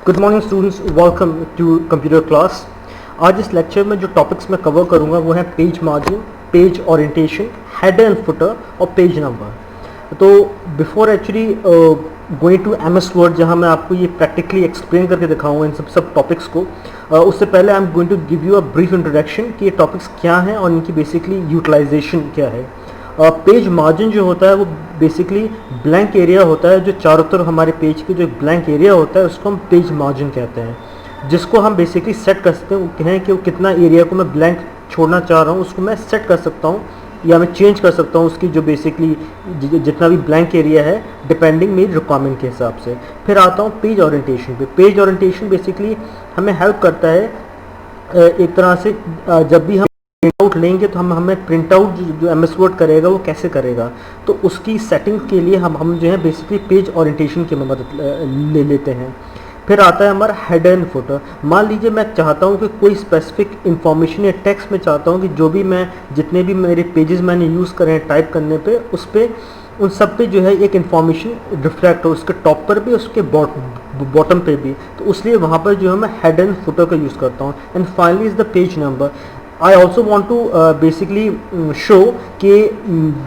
Good morning students, welcome to computer class. आज इस lecture में जो टॉपिक्स मैं कवर करूंगा वो है page margin, page orientation, header and footer और पेज नंबर। तो before actually going to MS Word, जहां मैं आपको ये प्रैक्टिकली एक्सप्लेन करके दिखाऊंगा इन सब टॉपिक्स को, उससे पहले I am going to give you a brief introduction कि ये टॉपिक्स क्या हैं और इनकी बेसिकली यूटिलाइजेशन क्या है। पेज मार्जिन जो होता है वो बेसिकली ब्लैंक एरिया होता है, जो चारों तरफ हमारे पेज के जो ब्लैंक एरिया होता है उसको हम पेज मार्जिन कहते हैं, जिसको हम बेसिकली सेट कर सकते हैं कि वो कितना एरिया को मैं ब्लैंक छोड़ना चाह रहा हूँ उसको मैं सेट कर सकता हूँ या मैं चेंज कर सकता हूँ उसकी जो बेसिकली जितना भी ब्लैंक एरिया है डिपेंडिंग मेरी रिक्वायरमेंट के हिसाब से। फिर आता हूँ पेज ओरिएंटेशन पे। पेज ओरिएंटेशन बेसिकली हमें हेल्प करता है एक तरह से, जब भी हम प्रिंट आउट लेंगे तो हमें प्रिंट आउट जो एमएस वर्ड करेगा वो कैसे करेगा, तो उसकी सेटिंग के लिए हम जो है बेसिकली पेज ओरिएंटेशन की मदद ले लेते हैं। फिर आता है हमारा हेडर एंड फुटर। मान लीजिए मैं चाहता हूँ कि कोई स्पेसिफिक इंफॉर्मेशन या टेक्स्ट में चाहता हूँ कि जो भी मैं जितने भी मेरे पेजेस मैंने यूज़ करे हैं टाइप करने पे, उस पर उन सब पे जो है एक इन्फॉर्मेशन रिफ्लेक्ट हो, उसके टॉप पर भी उसके बॉटम पे भी, तो इसलिए वहाँ पर जो है मैं हेडर एंड फुटर का यूज़ करता हूँ। And finally is the page number. I also want to basically show कि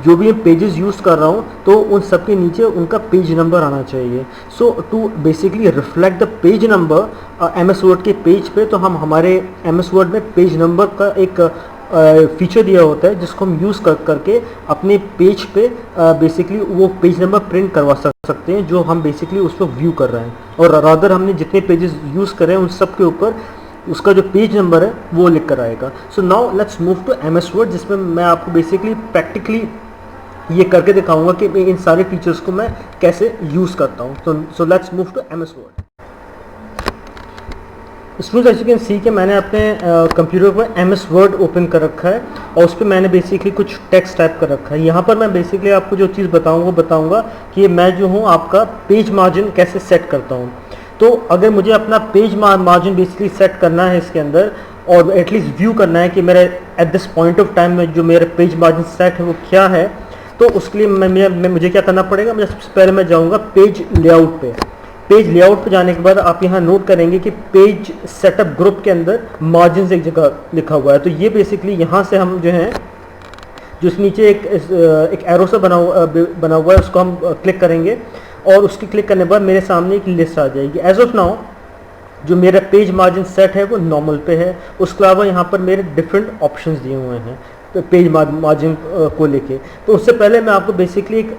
जो भी मैं पेजेस यूज़ कर रहा हूँ तो उन सब के नीचे उनका पेज नंबर आना चाहिए। So to basically reflect the page number MS Word के पेज पे, तो हम हमारे एमएस वर्ड में पेज नंबर का एक फीचर दिया होता है जिसको हम यूज़ करके अपने पेज पे बेसिकली वो पेज नंबर प्रिंट करवा सकते हैं जो हम बेसिकली उस पर व्यू कर रहे हैं, और रादर हमने जितने पेजेस यूज़ करे हैं उन सब के ऊपर उसका जो पेज नंबर है वो लिख कर आएगा। So now let's move to MS Word, जिसमें मैं आपको बेसिकली प्रैक्टिकली ये करके दिखाऊंगा कि इन सारे फीचर्स को मैं कैसे यूज़ करता हूँ। So let's move to MS Word. Students, as you can see कि मैंने अपने कंप्यूटर पर एमएस वर्ड ओपन कर रखा है और उस पर मैंने बेसिकली कुछ टेक्स्ट टाइप कर रखा है। यहाँ पर मैं बेसिकली आपको जो चीज़ बताऊँगा कि मैं जो हूँ आपका पेज मार्जिन कैसे सेट करता हूँ। तो अगर मुझे अपना पेज मार्जिन बेसिकली सेट करना है इसके अंदर और एटलीस्ट व्यू करना है कि मेरे at this point of time में जो मेरा पेज मार्जिन सेट है वो क्या है, तो उसके लिए मुझे क्या करना पड़ेगा। मैं सबसे पहले मैं जाऊंगा पेज लेआउट पे। पेज लेआउट पे जाने के बाद आप यहाँ नोट करेंगे कि पेज सेटअप ग्रुप के अंदर मार्जिन से एक जगह लिखा हुआ है। तो ये बेसिकली यहाँ से हम जो है जो इस नीचे एक एरो सा बना हुआ है उसको हम क्लिक करेंगे और उसकी क्लिक करने के बाद मेरे सामने एक लिस्ट आ जाएगी। एज ऑफ नाउ जो मेरा पेज मार्जिन सेट है वो नॉर्मल पे है। उसके अलावा यहाँ पर मेरे डिफरेंट ऑप्शंस दिए हुए हैं तो पेज मार्जिन को लेके। तो उससे पहले मैं आपको बेसिकली एक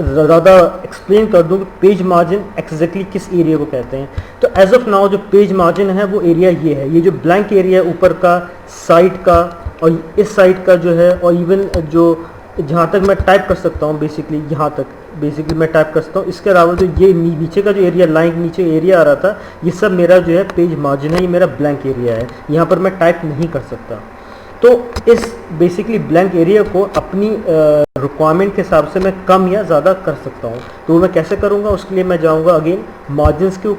ज़्यादा एक्सप्लेन कर दूँ कि पेज मार्जिन एग्जैक्टली किस एरिया को कहते हैं। तो एज ऑफ नाउ जो पेज मार्जिन है वो एरिया ये है, ये जो ब्लैंक एरिया ऊपर का, साइड का और इस साइड का जो है, और इवन जो जहाँ तक मैं टाइप कर सकता हूँ बेसिकली यहाँ तक बेसिकली मैं टाइप कर सकता हूँ। इसके अलावा जो ये नीचे का जो एरिया, लाइन नीचे एरिया आ रहा था, ये सब मेरा जो है पेज मार्जिन है, ये मेरा ब्लैंक एरिया है, यहाँ पर मैं टाइप नहीं कर सकता। तो इस बेसिकली ब्लैंक एरिया को अपनी रिक्वायरमेंट के हिसाब से मैं कम या ज़्यादा कर सकता हूँ। तो मैं कैसे करूँगा, उसके लिए मैं जाऊँगा अगेन मार्जिन्स के।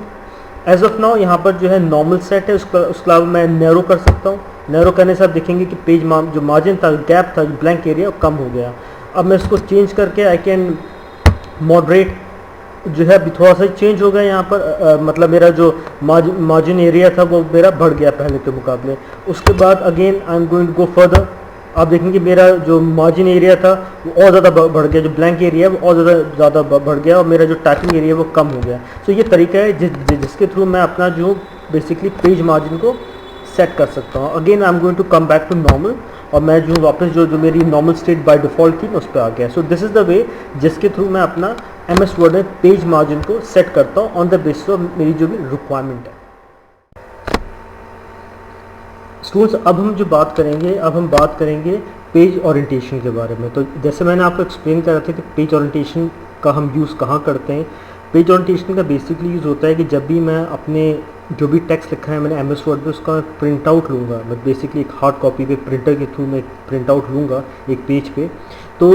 एज ऑफ नाउ यहाँ पर जो है नॉर्मल सेट है, उसके अलावा मैं नैरो कर सकता हूँ। नैरो करने से आप देखेंगे कि पेज जो मार्जिन था, गैप था, ब्लैंक एरिया वो कम हो गया। अब मैं इसको चेंज करके आई कैन मॉडरेट जो है अभी थोड़ा सा चेंज हो गया यहाँ पर, मतलब मेरा जो मार्जिन एरिया था वो मेरा बढ़ गया पहले के मुकाबले। उसके बाद again I am going to go further. आप देखेंगे मेरा जो मार्जिन एरिया था वो और ज़्यादा बढ़ गया, जो ब्लैंक एरिया है वो और ज़्यादा बढ़ गया और मेरा जो टाइपिंग एरिया वो कम हो गया। सो ये तरीका है जिसके थ्रू मैं अपना जो बेसिकली पेज मार्जिन को सेट कर सकता हूँ। Again I am going to come back to normal और मैं जो वापस जो मेरी नॉर्मल स्टेट बाय डिफ़ॉल्ट थी मैं उस पर आ गया। So this is the way जिसके थ्रू मैं अपना एमएस वर्ड में पेज मार्जिन को सेट करता हूँ ऑन द बेसिस ऑफ मेरी जो भी रिक्वायरमेंट है। स्टूडेंट्स, अब हम बात करेंगे पेज ओरिएंटेशन के बारे में। तो जैसे मैंने आपको एक्सप्लेन करा था कि पेज ओरिएंटेशन का हम यूज़ कहाँ करते हैं। पेज ओरिएंटेशन का बेसिकली यूज़ होता है कि जब भी मैं अपने जो भी टेक्स्ट लिखा है मैंने एमएस वर्ड में उसका प्रिंट आउट लूँगा, मैं बेसिकली एक हार्ड कॉपी पे प्रिंटर के थ्रू मैं प्रिंट आउट लूँगा एक पेज पे, तो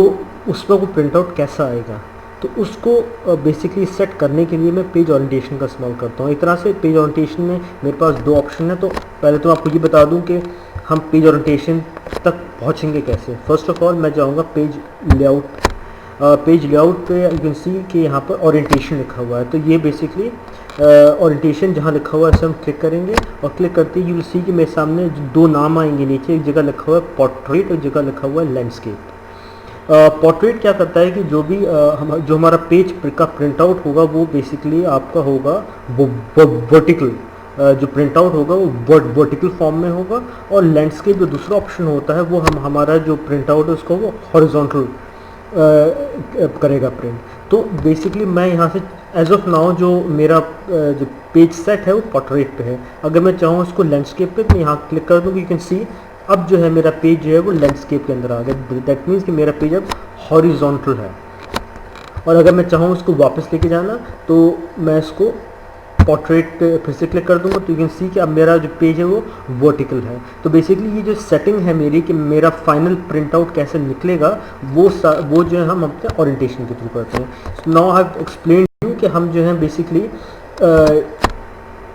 उस पर वो प्रिंट आउट कैसा आएगा, तो उसको बेसिकली सेट करने के लिए मैं पेज ओरिएंटेशन का इस्तेमाल करता हूँ। एक तरह से पेज ओरिएंटेशन में मेरे पास दो ऑप्शन है। तो पहले तो आपको ये बता दूँ कि हम पेज ओरिएंटेशन तक पहुँचेंगे कैसे। फर्स्ट ऑफ ऑल मैं जाऊँगा पेज लेआउट पेज लेआउट पे यू कैन सी कि यहाँ पर ओरिएंटेशन लिखा हुआ है। तो ये बेसिकली ओरिएंटेशन जहाँ लिखा हुआ है इसे हम क्लिक करेंगे और क्लिक करते ही यू विल सी कि मेरे सामने दो नाम आएंगे नीचे, एक जगह लिखा हुआ है पोर्ट्रेट और जगह लिखा हुआ है लैंडस्केप। पोर्ट्रेट क्या करता है कि जो भी जो हमारा पेज का प्रिंट आउट होगा वो बेसिकली आपका होगा वर्टिकल, जो प्रिंट आउट होगा वो वर्टिकल फॉर्म में होगा, और लैंडस्केप जो दूसरा ऑप्शन होता है वो हमारा जो प्रिंट आउट है उसको वो हॉरिजॉन्टल करेगा प्रिंट। तो बेसिकली मैं यहाँ से एज ऑफ नाउ जो मेरा जो पेज सेट है वो पोर्ट्रेट पे है। अगर मैं चाहूँ उसको लैंडस्केप पे, तो यहाँ क्लिक कर दूँ, यू कैन सी अब जो है मेरा पेज जो है वो लैंडस्केप के अंदर आ गया। दैट मीन्स कि मेरा पेज अब हॉरिजॉन्टल है। और अगर मैं चाहूँ उसको वापस लेके जाना तो मैं इसको पोर्ट्रेट पे फिर से क्लिक कर दूंगा, तो यू कैन सी कि अब मेरा जो पेज है वो वर्टिकल है। तो बेसिकली ये जो सेटिंग है मेरी कि मेरा फाइनल प्रिंट आउट कैसे निकलेगा वो जो है हम अपने ओरिएंटेशन के थ्रू करते हैं। Now I have explain you कि हम जो है बेसिकली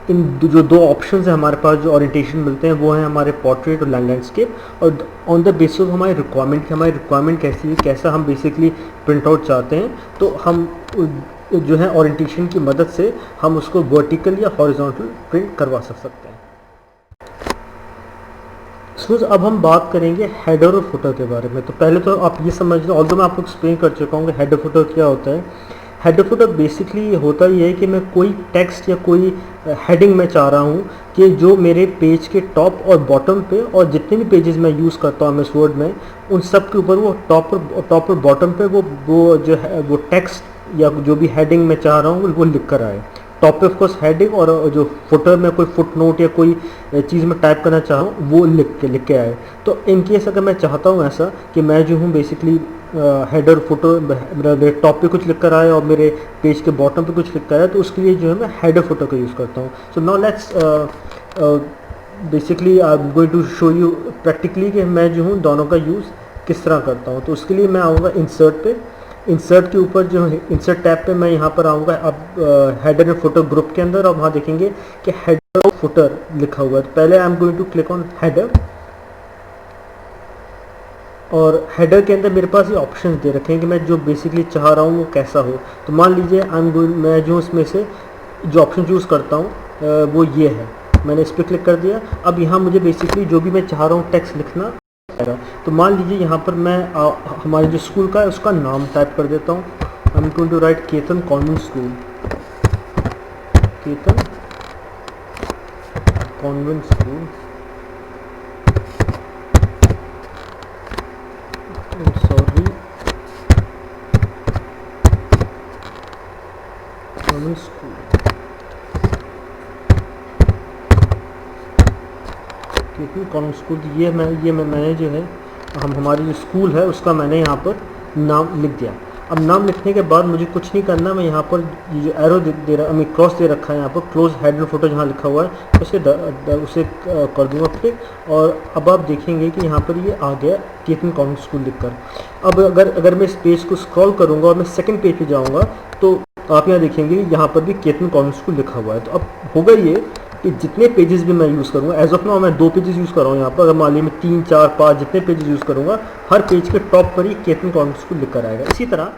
इन जो दो ऑप्शंस है हमारे पास जो ओरिएंटेशन मिलते हैं वो है हमारे पोर्ट्रेट और लैंडस्केप, और ऑन द बेसिस ऑफ हमारी रिक्वायरमेंट कैसी है, कैसा हम बेसिकली प्रिंट आउट चाहते हैं, तो हम जो है ओरिएंटेशन की मदद से हम उसको वर्टिकल या हॉरिजॉन्टल प्रिंट करवा सकते हैं। अब हम बात करेंगे हेडर और फुटर के बारे में। तो पहले तो आप ये समझ लो, ऑल्दो मैं आपको एक्सप्लेन कर चुका हूँ कि हेडर फुटर क्या होता है। हेडर फुटर बेसिकली होता ये है कि मैं कोई टेक्स्ट या कोई हेडिंग में चाह रहा हूँ कि जो मेरे पेज के टॉप और बॉटम पे, और जितने भी पेजेस मैं यूज़ करता हूँ एमएस वर्ड में, उन सब के ऊपर वो टॉप और बॉटम पे वो जो है वो टेक्स्ट या जो भी हेडिंग मैं चाह रहा हूँ वो लिख कर आए। टॉप पे ऑफकोर्स हेडिंग, और जो फुटर में कोई फुट नोट या कोई चीज़ में टाइप करना चाहूँ वो लिख के आए। तो इन केस अगर मैं चाहता हूँ ऐसा कि मैं जो हूँ बेसिकली हेडर फुटर मेरे टॉप पे कुछ लिख कर आए और मेरे पेज के बॉटम पे कुछ लिख कर आए, तो उसके लिए जो है मैं हेडर फुटर का यूज़ करता हूँ। So now let's basically I am going to show you practically कि मैं जो हूँ दोनों का यूज़ किस तरह करता हूँ। तो उसके लिए मैं आऊँगा इंसर्ट पे, इंसर्ट के ऊपर जो है इंसर्ट टैब पे मैं यहाँ पर आऊँगा अब हेडर एंड फुटर ग्रुप के अंदर, और वहाँ देखेंगे कि हेडर और फुटर लिखा हुआ है। तो पहले I am going to click on header, और हेडर के अंदर मेरे पास ये ऑप्शंस दे रखे हैं कि मैं जो बेसिकली चाह रहा हूँ वो कैसा हो। तो मान लीजिए मैं जो इसमें से जो ऑप्शन चूज़ करता हूँ वो ये है, मैंने इस पर क्लिक कर दिया। अब यहाँ मुझे बेसिकली जो भी मैं चाह रहा हूँ टेक्स्ट लिखना, तो मान लीजिए यहाँ पर मैं हमारे जो स्कूल का है उसका नाम टाइप कर देता हूँ। I am going to write Ketan convent school, Ketan convent school, sorry convent school, Ketan convent school. मैंने जो है हमारी जो स्कूल है उसका मैंने यहाँ पर नाम लिख दिया। अब नाम लिखने के बाद मुझे कुछ नहीं करना, मैं यहाँ पर जो एरो दे रहा मैं क्रॉस दे रखा है यहाँ पर क्लोज हेडर फोटो जहाँ लिखा हुआ है उसे कर दूंगा क्लिक, और अब आप देखेंगे कि यहाँ पर ये आ गया केतन कॉन्वेंट स्कूल लिखकर। अब अगर मैं इस पेज को स्क्रॉल करूँगा और मैं सेकंड पेज पे जाऊँगा तो आप यहाँ देखेंगे यहाँ पर भी केतन कॉन्वेंट स्कूल लिखा हुआ है। तो अब होगा ये कि जितने पेजेस भी मैं यूज़ करूँगा, एज ऑफ नाउ मैं 2 पेजेस यूज़ कर रहा हूँ यहाँ पर, अगर मान लीजिए मैं 3, 4, 5 जितने पेजेस यूज़ करूँगा हर पेज के टॉप पर ही केतन कॉन्वेंट स्कूल लिख कर आएगा। इसी तरह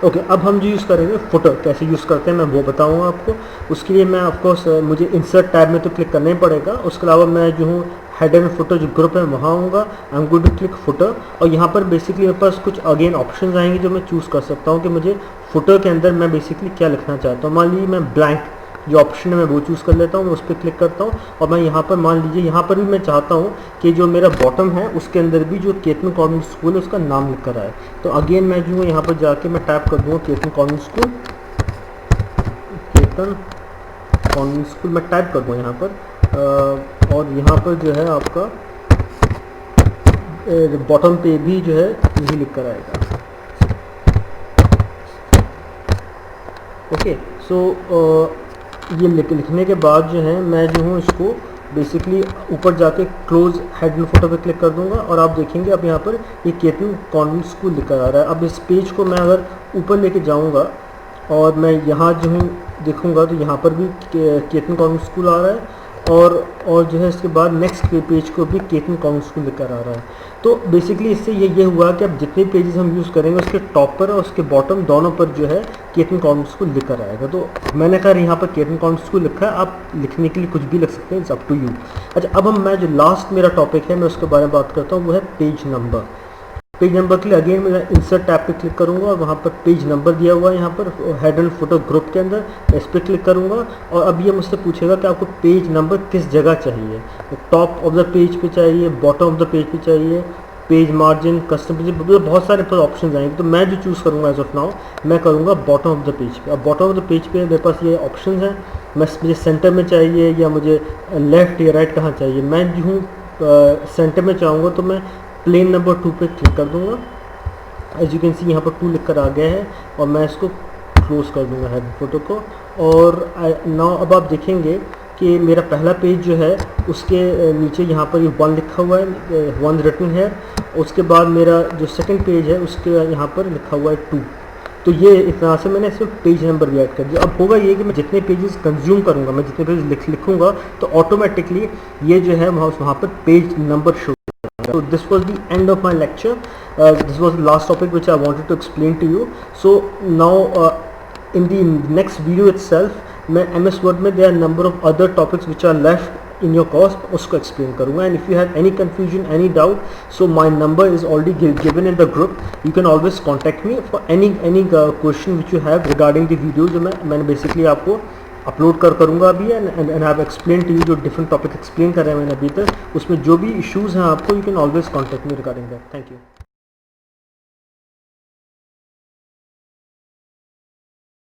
ओके, अब हम जो यूज़ करेंगे फुटर कैसे यूज़ करते हैं मैं वो बताऊँगा आपको। उसके लिए मैं ऑफकोर्स मुझे इंसर्ट टैब में तो क्लिक करना ही पड़ेगा। उसके अलावा मैं जो हूँ हेडर एंड फुटर जो ग्रुप है वहाँ आऊँगा, I am going to click footer, और यहाँ पर बेसिकली मेरे पास कुछ अगेन ऑप्शंस आएंगे जो मैं चूज़ कर सकता हूँ कि मुझे फुटर के अंदर मैं बेसिकली क्या लिखना चाहता हूँ। मान लीजिए मैं ब्लैंक जो ऑप्शन है मैं वो चूज़ कर लेता हूँ, मैं उस पर क्लिक करता हूँ, और मैं यहाँ पर मान लीजिए यहाँ पर भी मैं चाहता हूँ कि जो मेरा बॉटम है उसके अंदर भी जो केतन कॉन्वेंट स्कूल है उसका नाम लिख कर आए। तो अगेन मैं जो यहाँ पर जाके मैं टाइप कर दूँगा Ketan convent school, Ketan convent school मैं टाइप कर दूँ यहाँ पर, और यहाँ पर जो है आपका बॉटम पे भी जो है यही लिख कर आएगा। ओके, सो ये लिखने के बाद जो है मैं जो हूँ इसको बेसिकली ऊपर जाके क्लोज हेड एंड फोटो पे क्लिक कर दूंगा, और आप देखेंगे अब यहाँ पर ये केतन कॉन्वेंट स्कूल लिखा आ रहा है। अब इस पेज को मैं अगर ऊपर लेके जाऊँगा और मैं यहाँ जो हूँ देखूँगा तो यहाँ पर भी केतन कॉन्वेंट स्कूल आ रहा है, और जो है इसके बाद नेक्स्ट पेज को भी केतन काउंट्स को लेकर आ रहा है। तो बेसिकली इससे ये हुआ कि अब जितने पेजेस हम यूज़ करेंगे उसके टॉप पर और उसके बॉटम दोनों पर जो है केतन काउंट्स को लेकर आएगा। तो मैंने कहा यहाँ पर केतन काउंट्स को लिखा है, आप लिखने के लिए कुछ भी लिख सकते हैं, इट्स अप टू यू। अच्छा, अब मैं जो लास्ट मेरा टॉपिक है मैं उसके बारे में बात करता हूँ, वो है पेज नंबर। पेज नंबर के लिए अगेन मैं इंसर्ट टैब पे क्लिक करूंगा और वहाँ पर पेज नंबर दिया हुआ है, यहाँ पर हेड एंड फुटर ग्रुप के अंदर, इस पर क्लिक करूंगा और अब ये मुझसे पूछेगा कि आपको पेज नंबर किस जगह चाहिए, टॉप ऑफ द पेज पे चाहिए, बॉटम ऑफ द पेज पे चाहिए, पेज मार्जिन, कस्टम पेज, मतलब बहुत सारे ऑप्शन आएंगे। तो मैं जो चूज़ करूँगा एज ऑफ नाउ मैं करूँगा बॉटम ऑफ द पेज पे। अब बॉटम ऑफ द पेज पे मेरे पास ये ऑप्शन हैं, मुझे सेंटर में चाहिए या मुझे लेफ्ट या राइट कहाँ चाहिए। मैं जो हूँ सेंटर में चाहूँगा तो मैं प्लेन नंबर 2 पे क्लिक कर दूंगा। एज यू कैन सी यहाँ पर 2 लिख कर आ गया है और मैं इसको क्लोज कर दूंगा हेड फोटो को। और नाउ अब आप देखेंगे कि मेरा पहला पेज जो है उसके नीचे यहाँ पर ये 1 लिखा हुआ है, 1 रिटन है। उसके बाद मेरा जो सेकंड पेज है उसके यहाँ पर लिखा हुआ है 2। तो ये इस तरह से मैंने इसमें पेज नंबर भी ऐड कर दिया। अब होगा ये कि मैं जितने पेजेस कंज्यूम करूँगा, मैं जितने पेज लिखूँगा तो ऑटोमेटिकली ये जो है वहाँ पर page number show. So this was the end of my lecture. This was the last topic which I wanted to explain to you. So now in the next video itself, मैं MS Word में there are number of other topics which are left in your course, उसको explain करूँगा। And if you have any confusion, any doubt, so my number is already given in the group. You can always contact me for any question which you have regarding the video जो मैंने basically आपको upload करूँगा अभी। And I have explain to you, जो different topic explain कर रहे हैं मैंने अभी तक, उसमें जो भी इश्यूज़ हैं आपको, you can always contact me regarding that. Thank you.